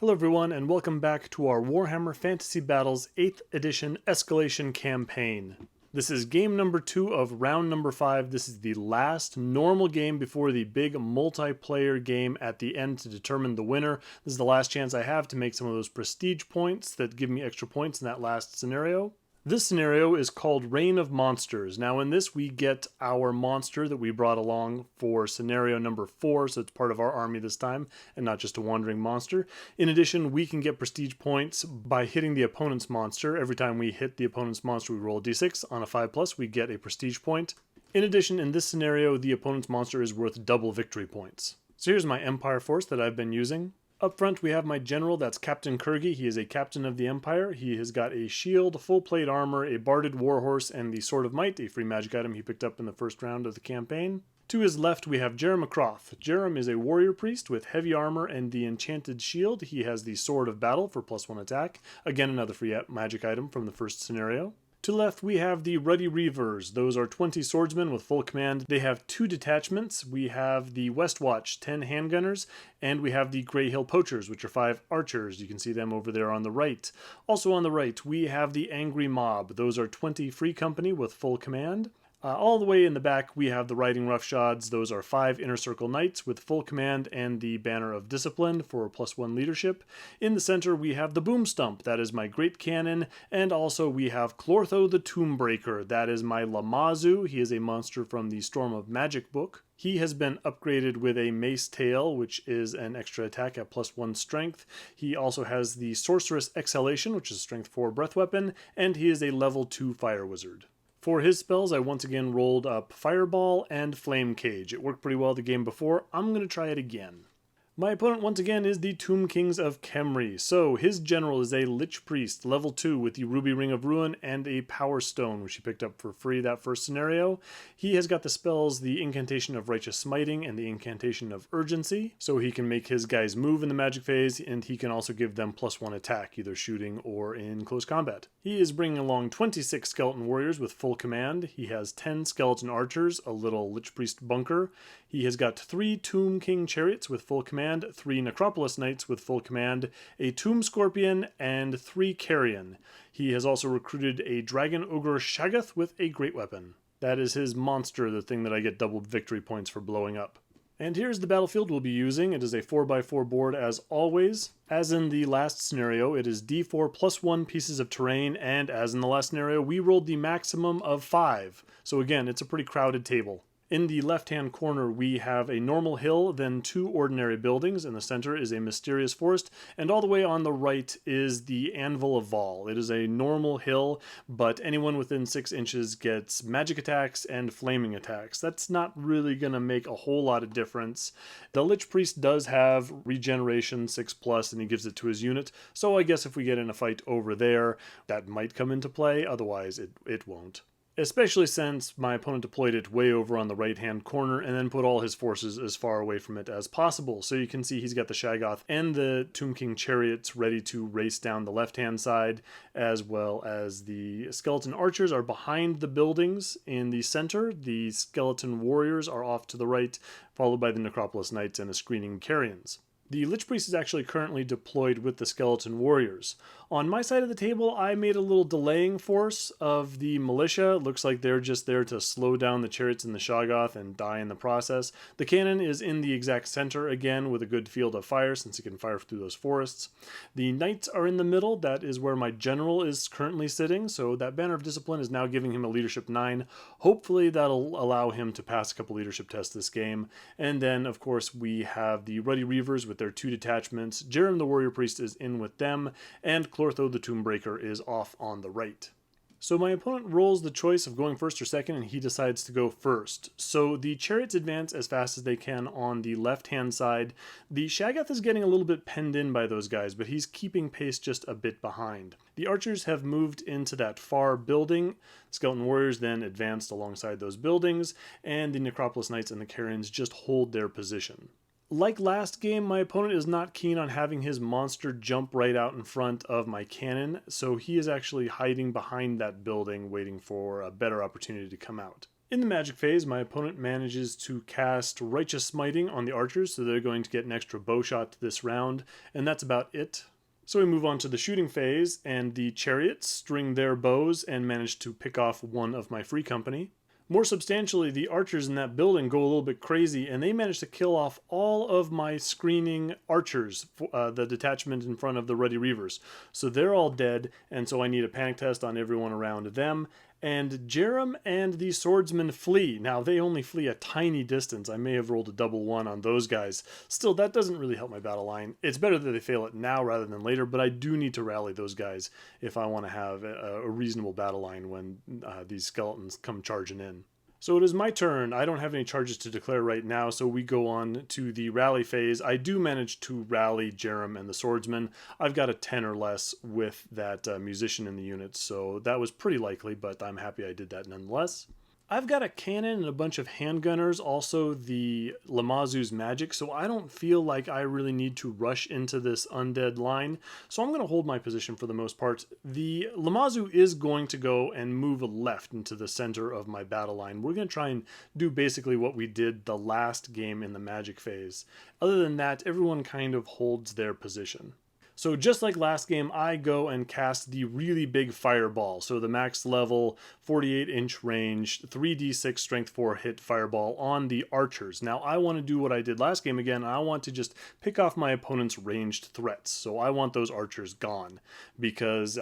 Hello everyone, and welcome back to our Warhammer Fantasy Battles 8th Edition Escalation campaign. This is game number 2 of round number 5. This is the last normal game before the big multiplayer game at the end to determine the winner. This is the last chance I have to make some of those prestige points that give me extra points in that last scenario. This scenario is called Reign of Monsters. Now in this we get our monster that we brought along for scenario number 4, so it's part of our army this time and not just a wandering monster. In addition, we can get prestige points by hitting the opponent's monster. Every time we hit the opponent's monster we roll a d6. On a 5+, we get a prestige point. In addition, in this scenario the opponent's monster is worth double victory points. So here's my Empire force that I've been using. Up front we have my general, that's Captain Kurgi. He is a captain of the Empire. He has got a shield, full plate armor, a barded warhorse, and the Sword of Might, a free magic item he picked up in the first round of the campaign. To his left we have Jerem Croft. Jerem is a warrior priest with heavy armor and the enchanted shield. He has the Sword of Battle for +1 attack. Again, another free magic item from the first scenario. To the left we have the Ruddy Reavers. Those are 20 swordsmen with full command. They have 2 detachments. We have the West Watch, 10 handgunners, and we have the Grey Hill Poachers, which are 5 archers. You can see them over there on the right. Also on the right we have the Angry Mob. Those are 20 free company with full command. All the way in the back we have the Riding Roughshods. Those are 5 Inner Circle Knights with full command and the Banner of Discipline for +1 leadership. In the center we have the Boom Stump, that is my Great Cannon, and also we have Clortho the Tomb-Breaker, that is my Lammasu. He is a monster from the Storm of Magic book. He has been upgraded with a Mace Tail, which is an extra attack at +1 strength. He also has the Sorceress Exhalation, which is a strength 4 breath weapon, and he is a level 2 fire wizard. For his spells, I once again rolled up Fireball and Flame Cage. It worked pretty well the game before. I'm going to try it again. My opponent once again is the Tomb Kings of Khemri. So his general is a Lich Priest, level 2 with the Ruby Ring of Ruin and a Power Stone, which he picked up for free that first scenario. He has got the spells, the Incantation of Righteous Smiting and the Incantation of Urgency, so he can make his guys move in the magic phase, and he can also give them +1 attack, either shooting or in close combat. He is bringing along 26 skeleton warriors with full command. He has 10 skeleton archers, a little Lich Priest bunker. He has got 3 Tomb King chariots with full command, 3 Necropolis Knights with full command, a Tomb Scorpion, and 3 Carrion. He has also recruited a Dragon Ogre Shaggoth with a great weapon. That is his monster, the thing that I get double victory points for blowing up. And here's the battlefield we'll be using. It is a 4x4 board as always. As in the last scenario, it is d4 +1 pieces of terrain, and as in the last scenario, we rolled the maximum of 5. So again, it's a pretty crowded table. In the left-hand corner, we have a normal hill, then 2 ordinary buildings. In the center is a mysterious forest, and all the way on the right is the Anvil of Vol. It is a normal hill, but anyone within 6 inches gets magic attacks and flaming attacks. That's not really going to make a whole lot of difference. The Lich Priest does have regeneration 6+, and he gives it to his unit, so I guess if we get in a fight over there, that might come into play, otherwise it won't. Especially since my opponent deployed it way over on the right-hand corner and then put all his forces as far away from it as possible. So you can see he's got the Shaggoth and the Tomb King chariots ready to race down the left-hand side, as well as the skeleton archers are behind the buildings in the center. The skeleton warriors are off to the right, followed by the Necropolis Knights and the screening Carrions. The Lich Priest is actually currently deployed with the Skeleton Warriors. On my side of the table, I made a little delaying force of the militia. It looks like they're just there to slow down the chariots and the Shaggoth and die in the process. The cannon is in the exact center again with a good field of fire since it can fire through those forests. The Knights are in the middle. That is where my general is currently sitting, so that Banner of Discipline is now giving him a leadership 9. Hopefully that'll allow him to pass a couple leadership tests this game. And then, of course, we have the Ruddy Reavers with their 2 detachments. Jerem the Warrior Priest is in with them, and Clortho the Tomb-Breaker is off on the right. So my opponent rolls the choice of going first or second, and he decides to go first. So the chariots advance as fast as they can on the left-hand side. The Shaggoth is getting a little bit penned in by those guys, but he's keeping pace just a bit behind. The archers have moved into that far building. Skeleton warriors then advanced alongside those buildings, and the Necropolis Knights and the Carrions just hold their position. Like last game, my opponent is not keen on having his monster jump right out in front of my cannon, so he is actually hiding behind that building waiting for a better opportunity to come out. In the magic phase, my opponent manages to cast Righteous Smiting on the archers, so they're going to get an extra bow shot this round, and that's about it. So we move on to the shooting phase, and the chariots string their bows and manage to pick off one of my free company. More substantially, the archers in that building go a little bit crazy, and they manage to kill off all of my screening archers, the detachment in front of the Ruddy Reavers. So they're all dead, and so I need a panic test on everyone around them. And Jerem and the swordsman flee. Now, they only flee a tiny distance. I may have rolled a double one on those guys. Still, that doesn't really help my battle line. It's better that they fail it now rather than later, but I do need to rally those guys if I want to have a reasonable battle line when these skeletons come charging in. So it is my turn. I don't have any charges to declare right now, so we go on to the rally phase. I do manage to rally Jerem and the swordsman. I've got a 10 or less with that musician in the unit, so that was pretty likely, but I'm happy I did that nonetheless. I've got a cannon and a bunch of handgunners, also the Lamasu's magic, so I don't feel like I really need to rush into this undead line, so I'm going to hold my position for the most part. The Lammasu is going to go and move left into the center of my battle line. We're going to try and do basically what we did the last game in the magic phase. Other than that, everyone kind of holds their position. So just like last game, I go and cast the really big fireball. So the max level, 48-inch range, 3d6 strength 4 hit fireball on the archers. Now I want to do what I did last game again. I want to just pick off my opponent's ranged threats. So I want those archers gone because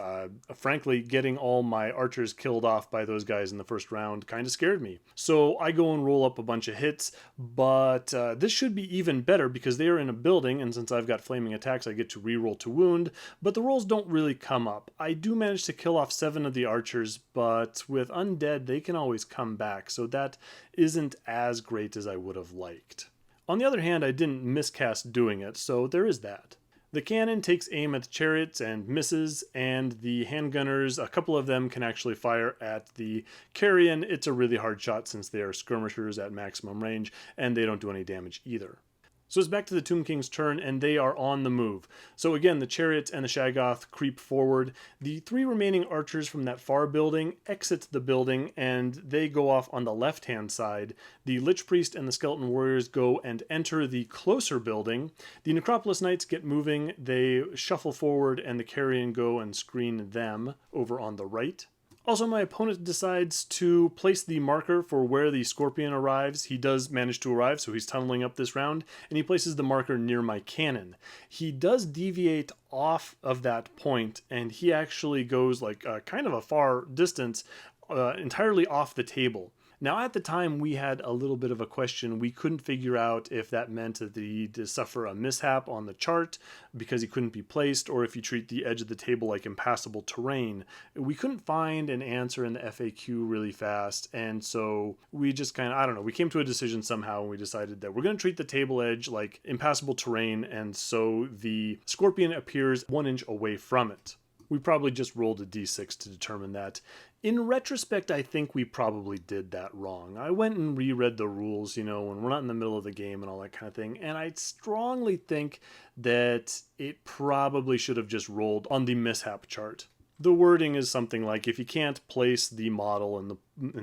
frankly, getting all my archers killed off by those guys in the first round kind of scared me. So I go and roll up a bunch of hits, but this should be even better because they are in a building, and since I've got flaming attacks, I get to reroll to wound, but the rolls don't really come up. I do manage to kill off 7 of the archers, but with undead, they can always come back, so that isn't as great as I would have liked. On the other hand, I didn't miscast doing it, so there is that. The cannon takes aim at the chariots and misses, and the handgunners, a couple of them can actually fire at the carrion. It's a really hard shot since they are skirmishers at maximum range, and they don't do any damage either. So it's back to the Tomb King's turn, and they are on the move. So again, the chariots and the Shaggoth creep forward. The 3 remaining archers from that far building exit the building, and they go off on the left-hand side. The Lich Priest and the Skeleton Warriors go and enter the closer building. The Necropolis Knights get moving. They shuffle forward, and the carrion go and screen them over on the right. Also, my opponent decides to place the marker for where the Scorpion arrives. He does manage to arrive, so he's tunneling up this round, and he places the marker near my cannon. He does deviate off of that point, and he actually goes like kind of a far distance, entirely off the table. Now, at the time, we had a little bit of a question. We couldn't figure out if that meant that he'd suffer a mishap on the chart because he couldn't be placed, or if you treat the edge of the table like impassable terrain. We couldn't find an answer in the FAQ really fast, and so we just kind of, I don't know, we came to a decision somehow, and we decided that we're going to treat the table edge like impassable terrain, and so the Scorpion appears 1 inch away from it. We probably just rolled a d6 to determine that. In retrospect, I think we probably did that wrong. I went and reread the rules, when we're not in the middle of the game and all that kind of thing, and I strongly think that it probably should have just rolled on the mishap chart. The wording is something like, if you can't place the model in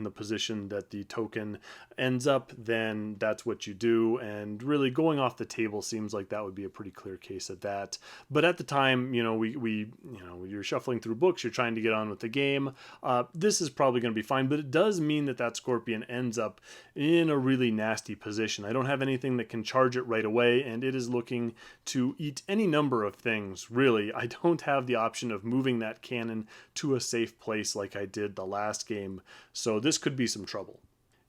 the position that the token ends up, then that's what you do, and really going off the table seems like that would be a pretty clear case of that. But at the time, you're shuffling through books, you're trying to get on with the game, this is probably going to be fine, but it does mean that Scorpion ends up in a really nasty position. I don't have anything that can charge it right away, and it is looking to eat any number of things, really. I don't have the option of moving that cannon to a safe place like I did the last game, so this could be some trouble.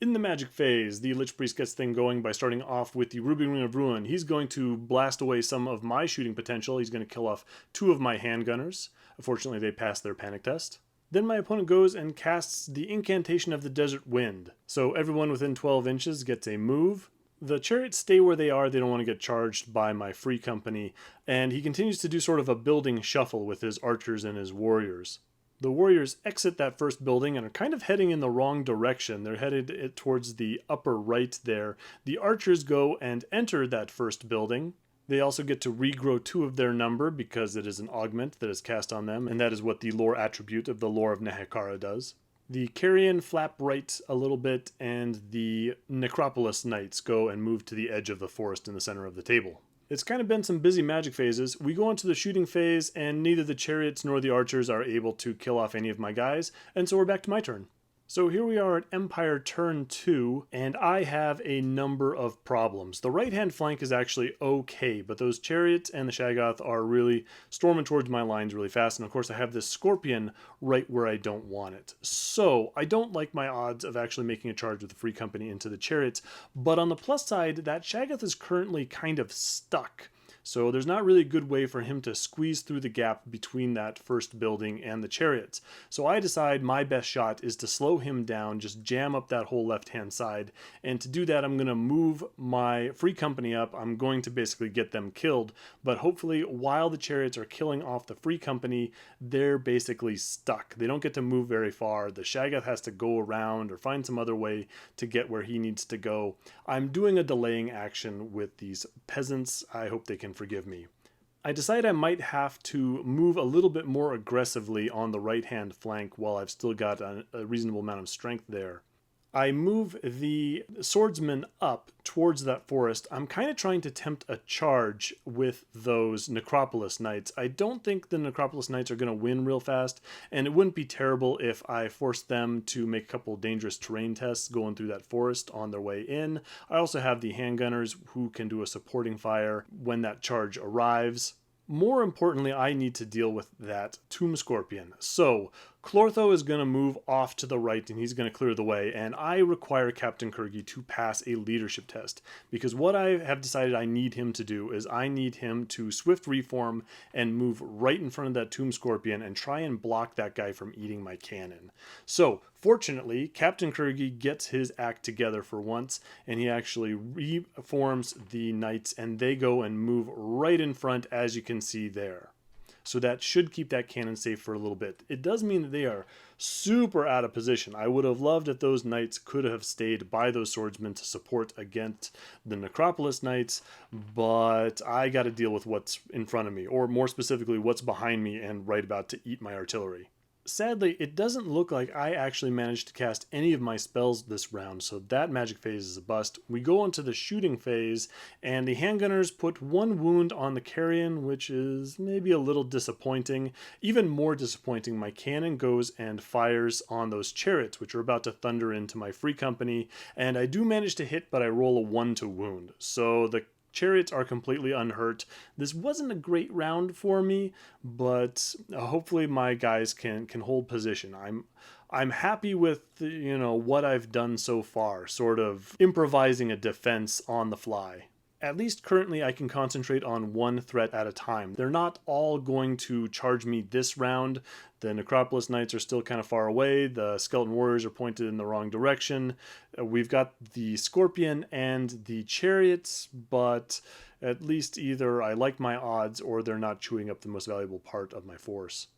In the magic phase, the Lich Priest gets thing going by starting off with the Ruby Ring of Ruin. He's going to blast away some of my shooting potential. He's going to kill off 2 of my handgunners. Unfortunately, they passed their panic test. Then my opponent goes and casts the Incantation of the Desert Wind. So everyone within 12 inches gets a move. The chariots stay where they are. They don't want to get charged by my free company. And he continues to do sort of a building shuffle with his archers and his warriors. The warriors exit that first building and are kind of heading in the wrong direction. They're headed towards the upper right there. The archers go and enter that first building. They also get to regrow 2 of their number because it is an augment that is cast on them, and that is what the lore attribute of the Lore of Nehekara does. The Carrion flap right a little bit, and the Necropolis Knights go and move to the edge of the forest in the center of the table. It's kind of been some busy magic phases. We go into the shooting phase, and neither the chariots nor the archers are able to kill off any of my guys, and so we're back to my turn. So here we are at Empire turn 2, and I have a number of problems. The right-hand flank is actually okay, but those chariots and the Shaggoth are really storming towards my lines really fast, and of course I have this Scorpion right where I don't want it. So I don't like my odds of actually making a charge with the Free Company into the chariots, but on the plus side, that Shaggoth is currently kind of stuck. So there's not really a good way for him to squeeze through the gap between that first building and the chariots. So I decide my best shot is to slow him down, just jam up that whole left-hand side. And to do that, I'm going to move my Free Company up. I'm going to basically get them killed. But hopefully, while the chariots are killing off the Free Company, they're basically stuck. They don't get to move very far. The Shaggoth has to go around or find some other way to get where he needs to go. I'm doing a delaying action with these peasants. I hope they can forgive me. I decide I might have to move a little bit more aggressively on the right-hand flank while I've still got a reasonable amount of strength there. I move the swordsman up towards that forest. I'm kind of trying to tempt a charge with those Necropolis Knights. I don't think the Necropolis Knights are going to win real fast, and it wouldn't be terrible if I forced them to make a couple dangerous terrain tests going through that forest on their way in. I also have the handgunners who can do a supporting fire when that charge arrives. More importantly, I need to deal with that Tomb Scorpion. So Clortho is going to move off to the right and he's going to clear the way, and I require Captain Kirgy to pass a leadership test, because what I have decided I need him to do is I need him to swift reform and move right in front of that Tomb Scorpion and try and block that guy from eating my cannon. So fortunately, Captain Kirgy gets his act together for once, and he actually reforms the knights, and they go and move right in front, as you can see there. So that should keep that cannon safe for a little bit. It does mean that they are super out of position. I would have loved if those knights could have stayed by those swordsmen to support against the Necropolis Knights, but I got to deal with what's in front of me, or more specifically, what's behind me and right about to eat my artillery. Sadly, it doesn't look like I actually managed to cast any of my spells this round, so that magic phase is a bust. We go into the shooting phase, and the handgunners put one wound on the carrion, which is maybe a little disappointing. Even more disappointing, my cannon goes and fires on those chariots, which are about to thunder into my Free Company, and I do manage to hit, but I roll a 1 to wound. So the chariots are completely unhurt. This wasn't a great round for me, but hopefully my guys can hold position. I'm happy with what I've done so far, sort of improvising a defense on the fly. At least currently I can concentrate on one threat at a time. They're not all going to charge me this round. The Necropolis Knights are still kind of far away. The Skeleton Warriors are pointed in the wrong direction. We've got the Scorpion and the Chariots, but at least either I like my odds or they're not chewing up the most valuable part of my force.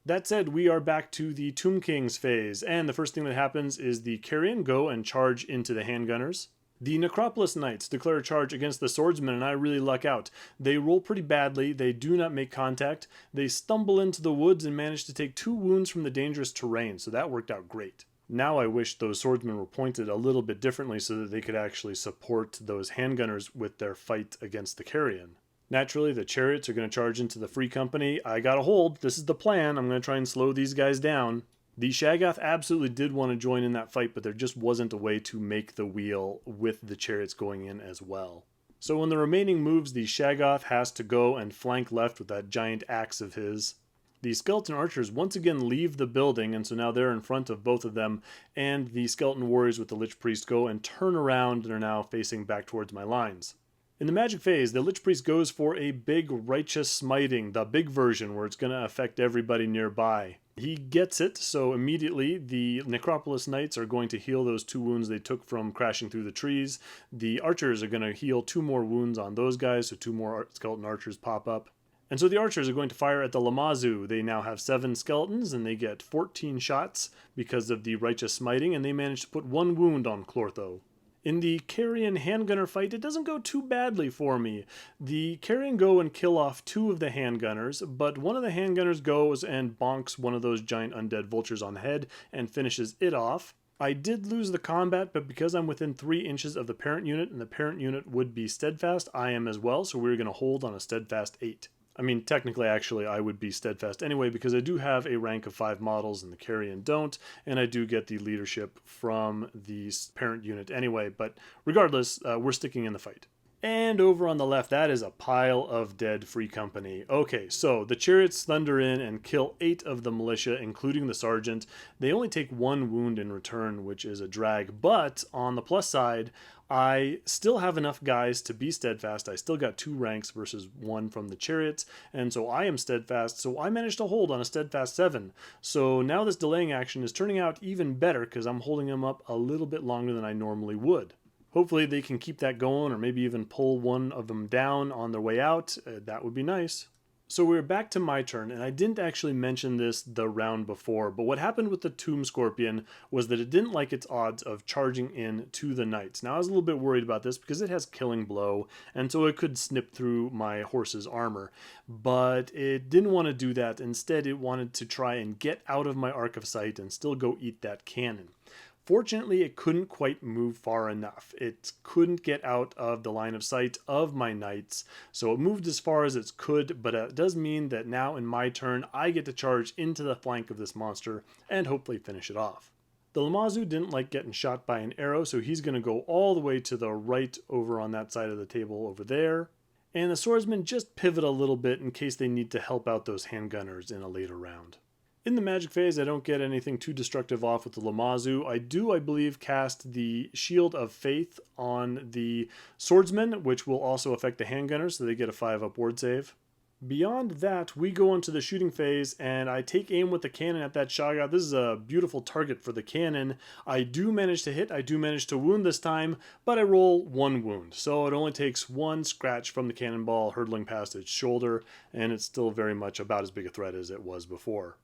That said, we are back to the Tomb Kings phase, and the first thing that happens is the Carrion go and charge into the handgunners. The Necropolis Knights declare a charge against the swordsmen, and I really luck out. They roll pretty badly, they do not make contact, they stumble into the woods and manage to take 2 wounds from the dangerous terrain, so that worked out great. Now I wish those swordsmen were pointed a little bit differently so that they could actually support those handgunners with their fight against the carrion. Naturally, the chariots are going to charge into the Free Company. I got a hold, this is the plan, I'm going to try and slow these guys down. The Shaggoth absolutely did want to join in that fight, but there just wasn't a way to make the wheel with the chariots going in as well. So in the remaining moves, the Shaggoth has to go and flank left with that giant axe of his. The skeleton archers once again leave the building, and so now they're in front of both of them, and the skeleton warriors with the Lich Priest go and turn around and are now facing back towards my lines. In the magic phase, the Lich Priest goes for a big righteous smiting, the big version where it's going to affect everybody nearby. He gets it, so immediately the Necropolis Knights are going to heal those 2 wounds they took from crashing through the trees. The archers are going to heal 2 more wounds on those guys, so 2 more skeleton archers pop up. And so the archers are going to fire at the Lammasu. They now have 7 skeletons, and they get 14 shots because of the righteous smiting, and they manage to put 1 wound on Clortho. In the Carrion handgunner fight, it doesn't go too badly for me. The Carrion go and kill off 2 of the handgunners, but one of the handgunners goes and bonks one of those giant undead vultures on the head and finishes it off. I did lose the combat, but because I'm within 3 inches of the parent unit, and the parent unit would be steadfast, I am as well, so we're going to hold on a steadfast 8. I mean, technically, actually, I would be steadfast anyway, because I do have a rank of 5 models and the Carrion don't, and I do get the leadership from the parent unit anyway, but regardless, we're sticking in the fight. And over on the left, that is a pile of dead Free Company. Okay, so the chariots thunder in and kill 8 of the militia, including the sergeant. They only take 1 wound in return, which is a drag. But on the plus side, I still have enough guys to be steadfast. I still got 2 ranks versus 1 from the chariots, and so I am steadfast. So I managed to hold on a steadfast 7. So now this delaying action is turning out even better because I'm holding them up a little bit longer than I normally would. Hopefully they can keep that going, or maybe even pull one of them down on their way out. That would be nice. So we're back to my turn, and I didn't actually mention this the round before, but what happened with the Tomb Scorpion was that it didn't like its odds of charging in to the knights. Now I was a little bit worried about this because it has Killing Blow, and so it could snip through my horse's armor, but it didn't want to do that. Instead, it wanted to try and get out of my arc of sight and still go eat that cannon. Fortunately, it couldn't quite move far enough. It couldn't get out of the line of sight of my knights, so it moved as far as it could, but it does mean that now in my turn, I get to charge into the flank of this monster and hopefully finish it off. The Lammasu didn't like getting shot by an arrow, so he's going to go all the way to the right over on that side of the table over there. And the swordsmen just pivot a little bit in case they need to help out those handgunners in a later round. In the magic phase, I don't get anything too destructive off with the Lammasu. I do, I believe, cast the Shield of Faith on the swordsmen, which will also affect the handgunners, so they get a 5-up ward save. Beyond that, we go into the shooting phase, and I take aim with the cannon at that Shaggoth. This is a beautiful target for the cannon. I do manage to hit, I do manage to wound this time, but I roll 1 wound. So it only takes 1 scratch from the cannonball hurtling past its shoulder, and it's still very much about as big a threat as it was before.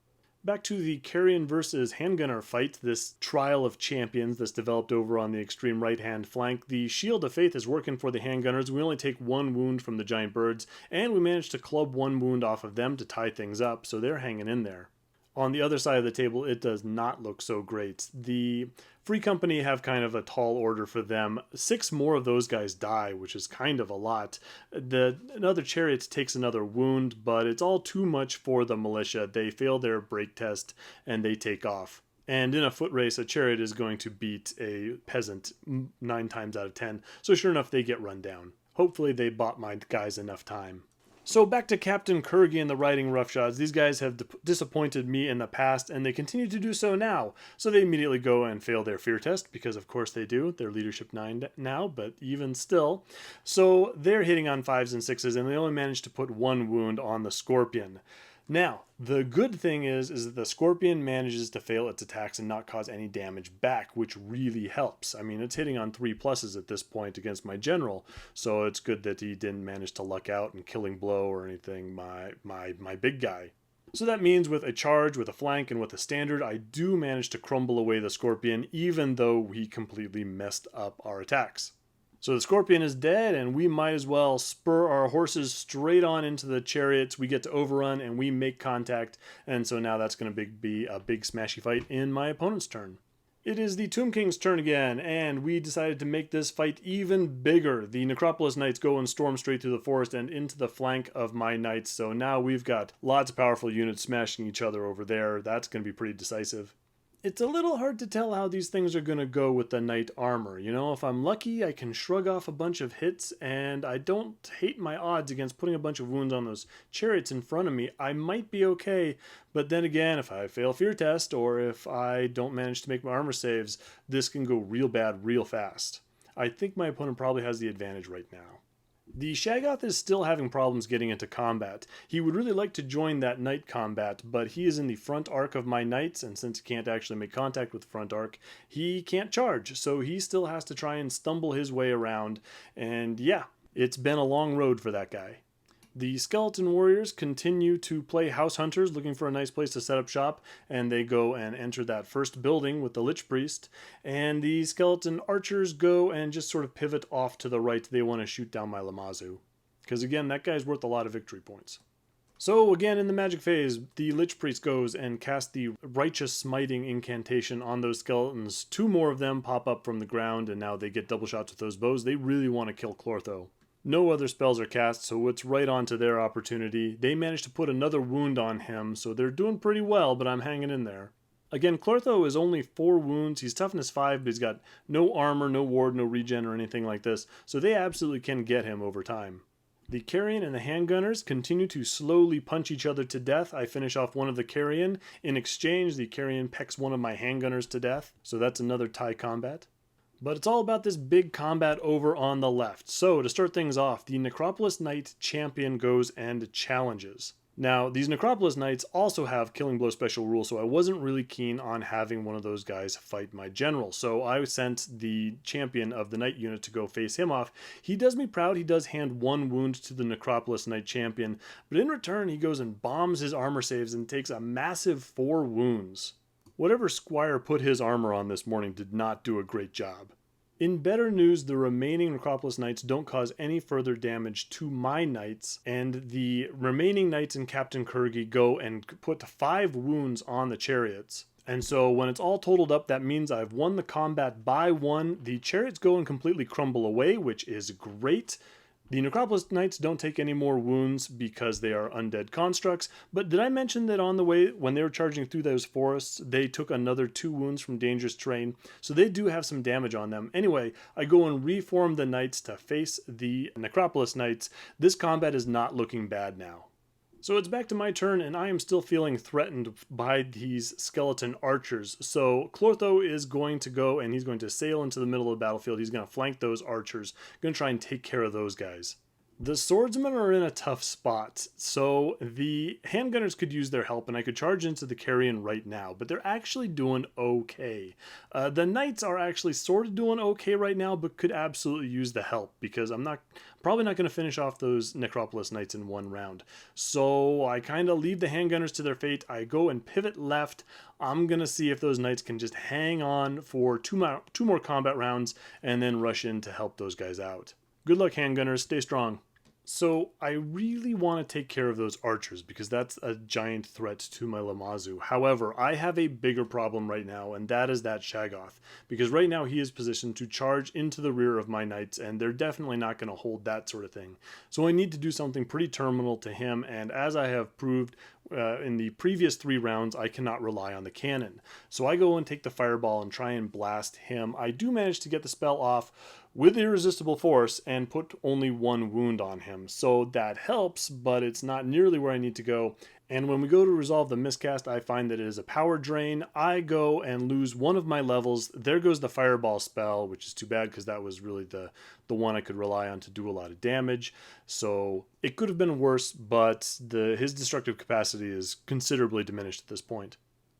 Back to the Carrion versus Handgunner fight, this trial of champions that's developed over on the extreme right-hand flank. The Shield of Faith is working for the Handgunners. We only take 1 wound from the giant birds, and we manage to club 1 wound off of them to tie things up, so they're hanging in there. On the other side of the table, it does not look so great. The Free Company have kind of a tall order for them. 6 more of those guys die, which is kind of a lot. Another chariot takes another wound, but it's all too much for the militia. They fail their break test, and they take off. And in a foot race, a chariot is going to beat a peasant 9 times out of 10. So sure enough, they get run down. Hopefully they bought my guys enough time. So back to Captain Kurgi and the riding roughshods. These guys have disappointed me in the past, and they continue to do so now. So they immediately go and fail their fear test, because of course they do. They're leadership 9 now, but even still. So they're hitting on 5s and 6s, and they only manage to put 1 wound on the Scorpion. Now, the good thing is that the Scorpion manages to fail its attacks and not cause any damage back, which really helps. I mean, it's hitting on 3 pluses at this point against my general, so it's good that he didn't manage to luck out and Killing Blow or anything my big guy. So that means with a charge, with a flank, and with a standard, I do manage to crumble away the Scorpion, even though he completely messed up our attacks. So the Scorpion is dead, and we might as well spur our horses straight on into the chariots. We get to overrun, and we make contact, and so now that's going to be a big smashy fight in my opponent's turn. It is the Tomb King's turn again, and we decided to make this fight even bigger. The Necropolis Knights go and storm straight through the forest and into the flank of my knights, so now we've got lots of powerful units smashing each other over there. That's going to be pretty decisive. It's a little hard to tell how these things are going to go with the knight armor. You know, if I'm lucky, I can shrug off a bunch of hits, and I don't hate my odds against putting a bunch of wounds on those chariots in front of me. I might be okay, but then again, if I fail fear test, or if I don't manage to make my armor saves, this can go real bad real fast. I think my opponent probably has the advantage right now. The Shaggoth is still having problems getting into combat. He would really like to join that knight combat, but he is in the front arc of my knights, and since he can't actually make contact with the front arc, he can't charge, so he still has to try and stumble his way around, and yeah, it's been a long road for that guy. The skeleton warriors continue to play house hunters, looking for a nice place to set up shop, and they go and enter that first building with the Lich Priest. And the skeleton archers go and just sort of pivot off to the right. They want to shoot down my Lammasu, because again, that guy's worth a lot of victory points. So again, in the magic phase, the Lich Priest goes and casts the Righteous Smiting incantation on those skeletons. 2 more of them pop up from the ground, and now they get double shots with those bows. They really want to kill Clortho. No other spells are cast, so it's right on to their opportunity. They managed to put another wound on him, so they're doing pretty well, but I'm hanging in there. Again, Clortho is only 4 wounds. He's toughness 5, but he's got no armor, no ward, no regen, or anything like this, so they absolutely can get him over time. The Carrion and the Handgunners continue to slowly punch each other to death. I finish off one of the Carrion. In exchange, the Carrion pecks one of my Handgunners to death, so that's another tie combat. But it's all about this big combat over on the left. So to start things off, the Necropolis Knight champion goes and challenges. Now, these Necropolis Knights also have Killing Blow special rules, so I wasn't really keen on having one of those guys fight my general. So I sent the champion of the Knight unit to go face him off. He does me proud. He does hand 1 wound to the Necropolis Knight champion, but in return, he goes and bombs his armor saves and takes a massive 4 wounds. Whatever squire put his armor on this morning did not do a great job. In better news, the remaining Necropolis Knights don't cause any further damage to my knights, and the remaining knights and Captain Kurgi go and put 5 wounds on the chariots. And so when it's all totaled up, that means I've won the combat by 1. The chariots go and completely crumble away, which is great. The Necropolis Knights don't take any more wounds because they are undead constructs, but did I mention that on the way, when they were charging through those forests, they took another 2 wounds from dangerous terrain, so they do have some damage on them. Anyway, I go and reform the Knights to face the Necropolis Knights. This combat is not looking bad now. So it's back to my turn, and I am still feeling threatened by these skeleton archers. So Clortho is going to go, and he's going to sail into the middle of the battlefield. He's going to flank those archers, going to try and take care of those guys. The swordsmen are in a tough spot, so the handgunners could use their help, and I could charge into the Carrion right now, but they're actually doing okay. The knights are actually sort of doing okay right now, but could absolutely use the help, because I'm probably not going to finish off those Necropolis Knights in 1 round. So I kind of leave the handgunners to their fate. I go and pivot left. I'm going to see if those knights can just hang on for 2 more combat rounds, and then rush in to help those guys out. Good luck, handgunners. Stay strong. So I really want to take care of those archers because that's a giant threat to my Lammasu. However, I have a bigger problem right now, and that is that Shaggoth. Because right now he is positioned to charge into the rear of my knights, and they're definitely not going to hold that sort of thing. So I need to do something pretty terminal to him, and as I have proved in the previous 3 rounds, I cannot rely on the cannon. So I go and take the fireball and try and blast him. I do manage to get the spell off with irresistible force and put only 1 wound on him. So that helps, but it's not nearly where I need to go. And when we go to resolve the miscast, I find that it is a power drain. I go and lose 1 of my levels. There goes the fireball spell, which is too bad because that was really the one I could rely on to do a lot of damage. So it could have been worse, but his destructive capacity is considerably diminished at this point.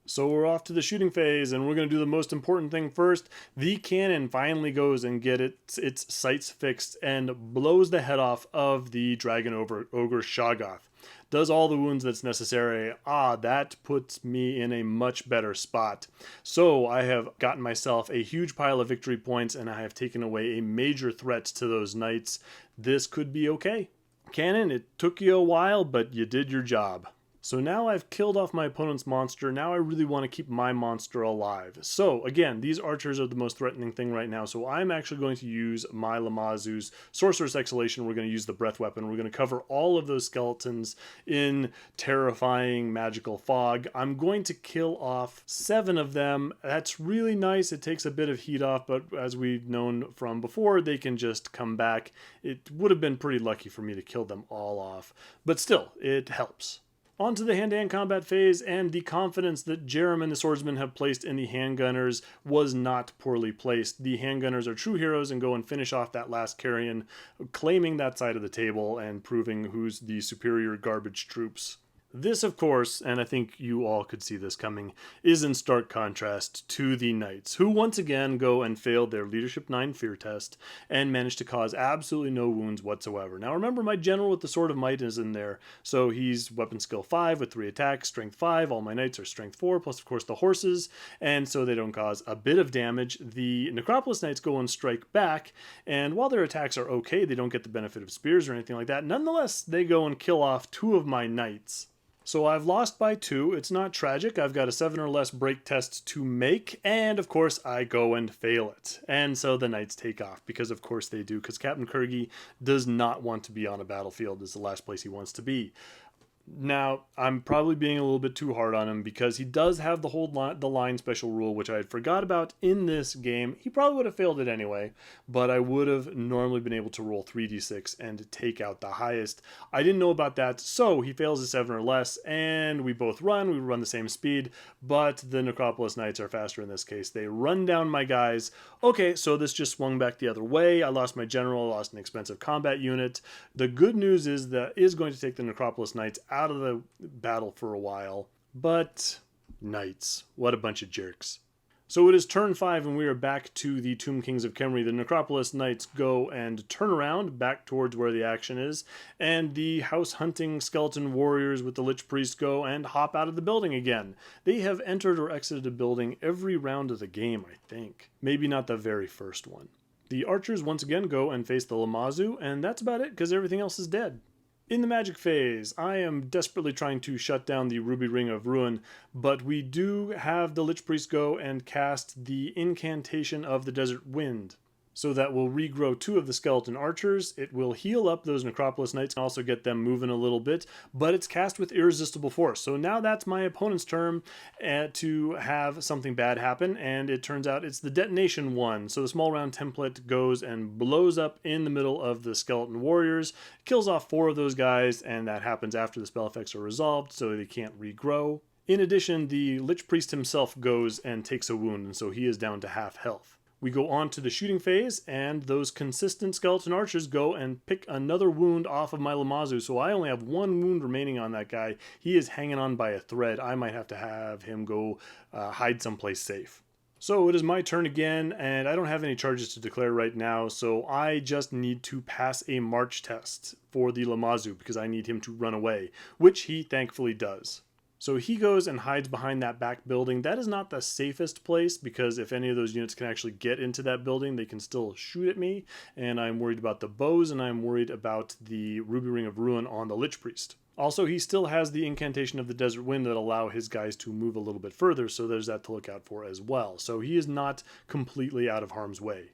So we're off to the shooting phase, and we're going to do the most important thing first. The cannon finally goes and gets its sights fixed and blows the head off of the Dragon Ogre Shaggoth. Does all the wounds that's necessary. That puts me in a much better spot. So I have gotten myself a huge pile of victory points, and I have taken away a major threat to those knights. This could be okay. Cannon, it took you a while, but you did your job. So now I've killed off my opponent's monster. Now I really want to keep my monster alive. So again, these archers are the most threatening thing right now. So I'm actually going to use my Lammasu's Sorcerous Exhalation. We're going to use the breath weapon. We're going to cover all of those skeletons in terrifying magical fog. I'm going to kill off 7 of them. That's really nice. It takes a bit of heat off, but as we've known from before, they can just come back. It would have been pretty lucky for me to kill them all off, but still, it helps. On to the hand-to-hand combat phase, and the confidence that Jerem and the swordsmen have placed in the handgunners was not poorly placed. The handgunners are true heroes and go and finish off that last Carrion, claiming that side of the table and proving who's the superior garbage troops. This, of course, and I think you all could see this coming, is in stark contrast to the Knights, who once again go and fail their Leadership 9 fear test and manage to cause absolutely no wounds whatsoever. Now remember, my general with the Sword of Might is in there, so he's weapon skill 5 with 3 attacks, strength 5, all my Knights are strength 4, plus of course the horses, and so they don't cause a bit of damage. The Necropolis Knights go and strike back, and while their attacks are okay, they don't get the benefit of spears or anything like that, nonetheless they go and kill off 2 of my Knights. So I've lost by 2, it's not tragic, I've got a 7 or less break test to make, and of course I go and fail it. And so the Knights take off, because of course they do, because Captain Kirgy does not want to be on a battlefield, it's the last place he wants to be. Now, I'm probably being a little bit too hard on him because he does have the hold the line special rule, which I had forgot about in this game. He probably would have failed it anyway, but I would have normally been able to roll 3d6 and take out the highest. I didn't know about that, so he fails a 7 or less, and we both run. We run the same speed, but the Necropolis Knights are faster in this case. They run down my guys. Okay, so this just swung back the other way. I lost my general, I lost an expensive combat unit. The good news is that is going to take the Necropolis Knights out of the battle for a while, but Knights, what a bunch of jerks. So it is turn 5 and we are back to the Tomb Kings of Khemri. The Necropolis Knights go and turn around back towards where the action is, and the house hunting skeleton warriors with the Lich Priest go and hop out of the building again. They have entered or exited a building every round of the game, I think. Maybe not the very first one. The archers once again go and face the Lammasu, and that's about it because everything else is dead. In the magic phase, I am desperately trying to shut down the Ruby Ring of Ruin, but we do have the Lich Priest go and cast the incantation of the Desert Wind. So that will regrow 2 of the skeleton archers. It will heal up those Necropolis Knights and also get them moving a little bit, but it's cast with irresistible force. So now that's my opponent's turn to have something bad happen, and it turns out it's the detonation one. So the small round template goes and blows up in the middle of the skeleton warriors, kills off 4 of those guys, and that happens after the spell effects are resolved, so they can't regrow. In addition, the Lich Priest himself goes and takes a wound, and so he is down to half health. We go on to the shooting phase, and those consistent skeleton archers go and pick another wound off of my Lammasu, so I only have 1 wound remaining on that guy. He is hanging on by a thread. I might have to have him go hide someplace safe. So it is my turn again, and I don't have any charges to declare right now, so I just need to pass a march test for the Lammasu because I need him to run away, which he thankfully does. So he goes and hides behind that back building. That is not the safest place because if any of those units can actually get into that building, they can still shoot at me. And I'm worried about the bows, and I'm worried about the Ruby Ring of Ruin on the Lich Priest. Also, he still has the incantation of the Desert Wind that allow his guys to move a little bit further, so there's that to look out for as well. So he is not completely out of harm's way.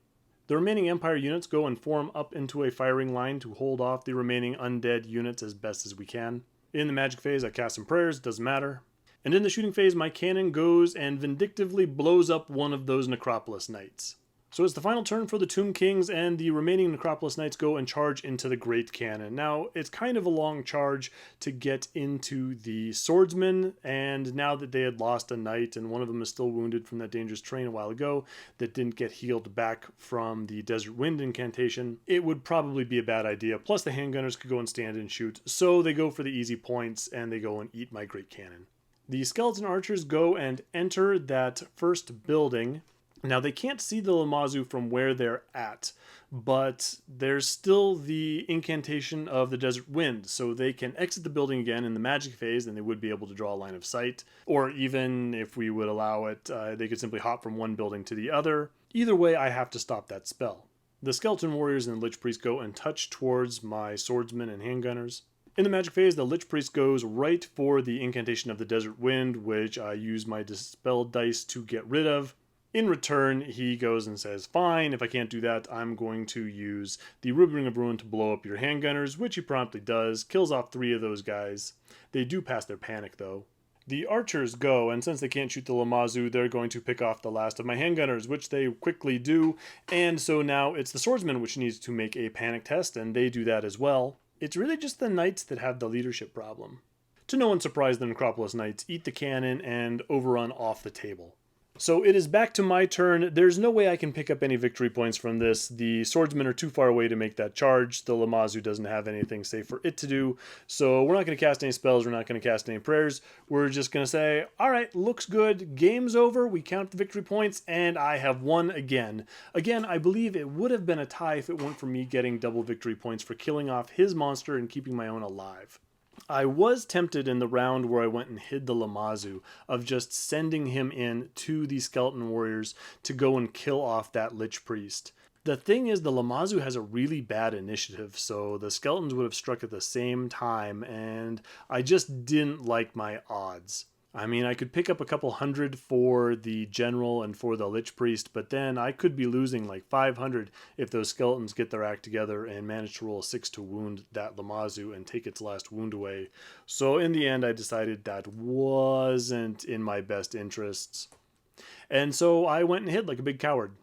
The remaining Empire units go and form up into a firing line to hold off the remaining undead units as best as we can. In the magic phase, I cast some prayers, doesn't matter. And in the shooting phase, my cannon goes and vindictively blows up one of those Necropolis Knights. So it's the final turn for the Tomb Kings, and the remaining Necropolis Knights go and charge into the Great Cannon. Now, it's kind of a long charge to get into the swordsmen, and now that they had lost a knight, and one of them is still wounded from that dangerous train a while ago that didn't get healed back from the Desert Wind incantation, it would probably be a bad idea. Plus, the handgunners could go and stand and shoot, so they go for the easy points, and they go and eat my Great Cannon. The skeleton archers go and enter that first building. Now, they can't see the Lammasu from where they're at, but there's still the incantation of the Desert Wind, so they can exit the building again in the magic phase, and they would be able to draw a line of sight. Or even if we would allow it, they could simply hop from one building to the other. Either way, I have to stop that spell. The skeleton warriors and the Lich Priest go and touch towards my swordsmen and handgunners. In the magic phase, the Lich Priest goes right for the incantation of the Desert Wind, which I use my Dispel dice to get rid of. In return, he goes and says, fine, if I can't do that, I'm going to use the Ruby Ring of Ruin to blow up your handgunners, which he promptly does, kills off 3 of those guys. They do pass their panic, though. The archers go, and since they can't shoot the Lammasu, they're going to pick off the last of my handgunners, which they quickly do, and so now it's the swordsman which needs to make a panic test, and they do that as well. It's really just the knights that have the leadership problem. To no one's surprise, the Necropolis Knights eat the cannon and overrun off the table. So it is back to my turn. There's no way I can pick up any victory points from this. The swordsmen are too far away to make that charge. The Lammasu doesn't have anything safe for it to do. So we're not going to cast any spells. We're not going to cast any prayers. We're just going to say, all right, looks good. Game's over. We count the victory points, and I have won again. Again, I believe it would have been a tie if it weren't for me getting double victory points for killing off his monster and keeping my own alive. I was tempted in the round where I went and hid the Lammasu of just sending him in to the skeleton warriors to go and kill off that Lich Priest. The thing is, the Lammasu has a really bad initiative, so the skeletons would have struck at the same time, and I just didn't like my odds. I mean, I could pick up a couple hundred for the general and for the Lich Priest, but then I could be losing like 500 if those skeletons get their act together and manage to roll a 6 to wound that Lammasu and take its last wound away. So in the end, I decided that wasn't in my best interests. And so I went and hid like a big coward.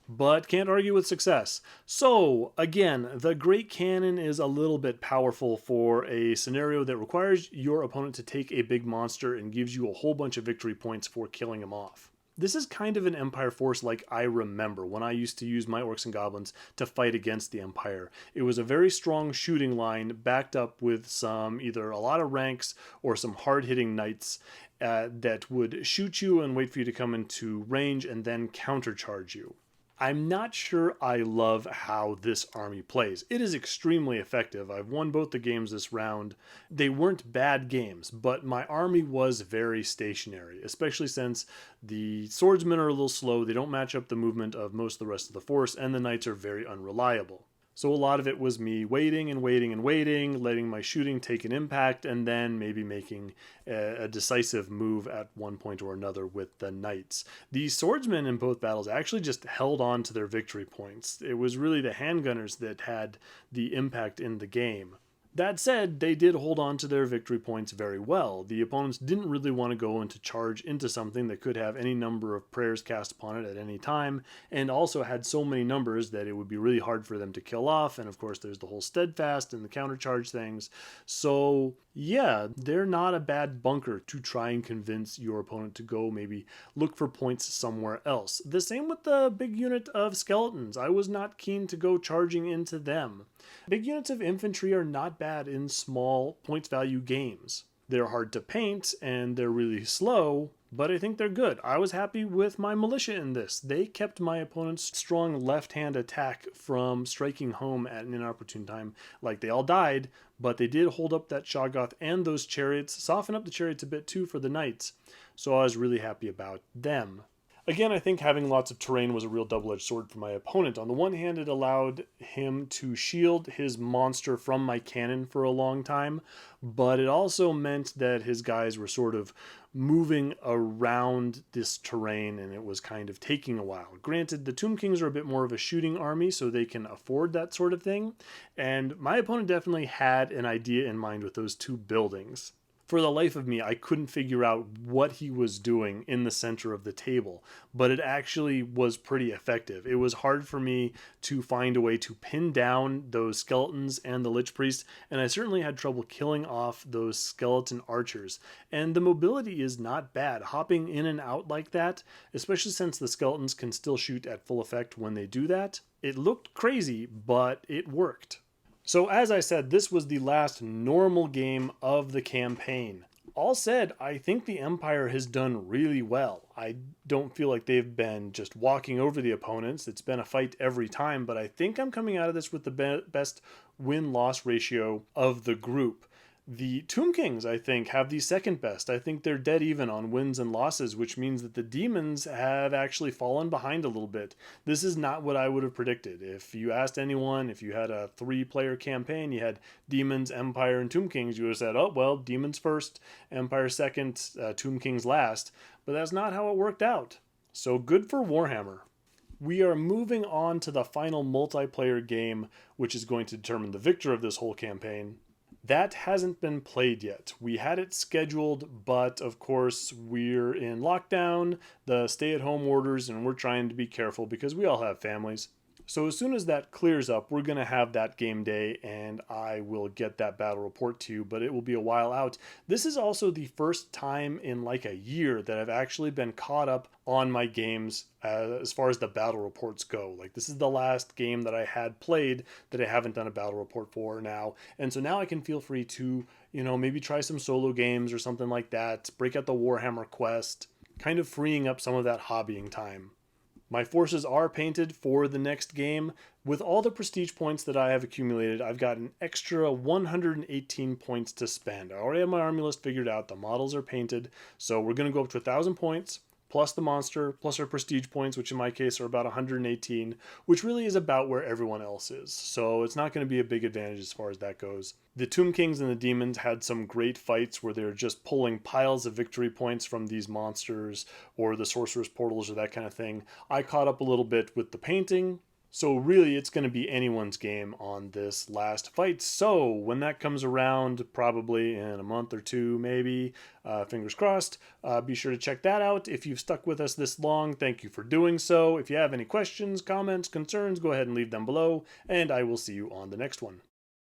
But can't argue with success. So, again, the Great Cannon is a little bit powerful for a scenario that requires your opponent to take a big monster and gives you a whole bunch of victory points for killing him off. This is kind of an Empire force like I remember when I used to use my Orcs and Goblins to fight against the Empire. It was a very strong shooting line backed up with some either a lot of ranks or some hard-hitting knights that would shoot you and wait for you to come into range and then countercharge you. I'm not sure I love how this army plays. It is extremely effective. I've won both the games this round. They weren't bad games, but my army was very stationary, especially since the swordsmen are a little slow. They don't match up the movement of most of the rest of the force, and the knights are very unreliable. So a lot of it was me waiting and waiting and waiting, letting my shooting take an impact, and then maybe making a decisive move at one point or another with the knights. The swordsmen in both battles actually just held on to their victory points. It was really the handgunners that had the impact in the game. That said, they did hold on to their victory points very well. The opponents didn't really want to go into charge into something that could have any number of prayers cast upon it at any time, and also had so many numbers that it would be really hard for them to kill off, and of course there's the whole steadfast and the countercharge things. So yeah, they're not a bad bunker to try and convince your opponent to go maybe look for points somewhere else. The same with the big unit of skeletons. I was not keen to go charging into them. Big units of infantry are not bad in small points value games. They're hard to paint and they're really slow, but I think they're good. I was happy with my militia in this. They kept my opponent's strong left-hand attack from striking home at an inopportune time. Like, they all died, but they did hold up that Shaggoth and those chariots, soften up the chariots a bit too for the knights. So I was really happy about them. Again, I think having lots of terrain was a real double-edged sword for my opponent. On the one hand, it allowed him to shield his monster from my cannon for a long time, but it also meant that his guys were sort of moving around this terrain and it was kind of taking a while. Granted, the Tomb Kings are a bit more of a shooting army, so they can afford that sort of thing, and my opponent definitely had an idea in mind with those two buildings. For the life of me, I couldn't figure out what he was doing in the center of the table, but it actually was pretty effective. It was hard for me to find a way to pin down those skeletons and the Lich Priest, and I certainly had trouble killing off those skeleton archers. And the mobility is not bad. Hopping in and out like that, especially since the skeletons can still shoot at full effect when they do that, it looked crazy, but it worked. So as I said, this was the last normal game of the campaign. All said, I think the Empire has done really well. I don't feel like they've been just walking over the opponents. It's been a fight every time, but I think I'm coming out of this with the best win-loss ratio of the group. The Tomb Kings, I think, have the second best. I think they're dead even on wins and losses, which means that the demons have actually fallen behind a little bit. This is not what I would have predicted. If you asked anyone, if you had a 3-player campaign, you had demons, Empire, and Tomb Kings, you would have said, oh, well, demons first, Empire second, Tomb Kings last. But that's not how it worked out. So good for Warhammer. We are moving on to the final multiplayer game, which is going to determine the victor of this whole campaign. That hasn't been played yet. We had it scheduled, but of course we're in lockdown, the stay-at-home orders, and we're trying to be careful because we all have families. So as soon as that clears up, we're going to have that game day and I will get that battle report to you, but it will be a while out. This is also the first time in like a year that I've actually been caught up on my games as far as the battle reports go. Like this is the last game that I had played that I haven't done a battle report for now. And so now I can feel free to, maybe try some solo games or something like that, break out the Warhammer quest, kind of freeing up some of that hobbying time. My forces are painted for the next game. With all the prestige points that I have accumulated, I've got an extra 118 points to spend. I already have my army list figured out. The models are painted. So we're going to go up to 1,000 points, plus the monster, plus our prestige points, which in my case are about 118, which really is about where everyone else is. So it's not going to be a big advantage as far as that goes. The Tomb Kings and the Demons had some great fights where they're just pulling piles of victory points from these monsters or the Sorcerer's Portals or that kind of thing. I caught up a little bit with the painting. So really, it's going to be anyone's game on this last fight. So when that comes around, probably in a month or two, maybe, fingers crossed, be sure to check that out. If you've stuck with us this long, thank you for doing so. If you have any questions, comments, concerns, go ahead and leave them below, and I will see you on the next one.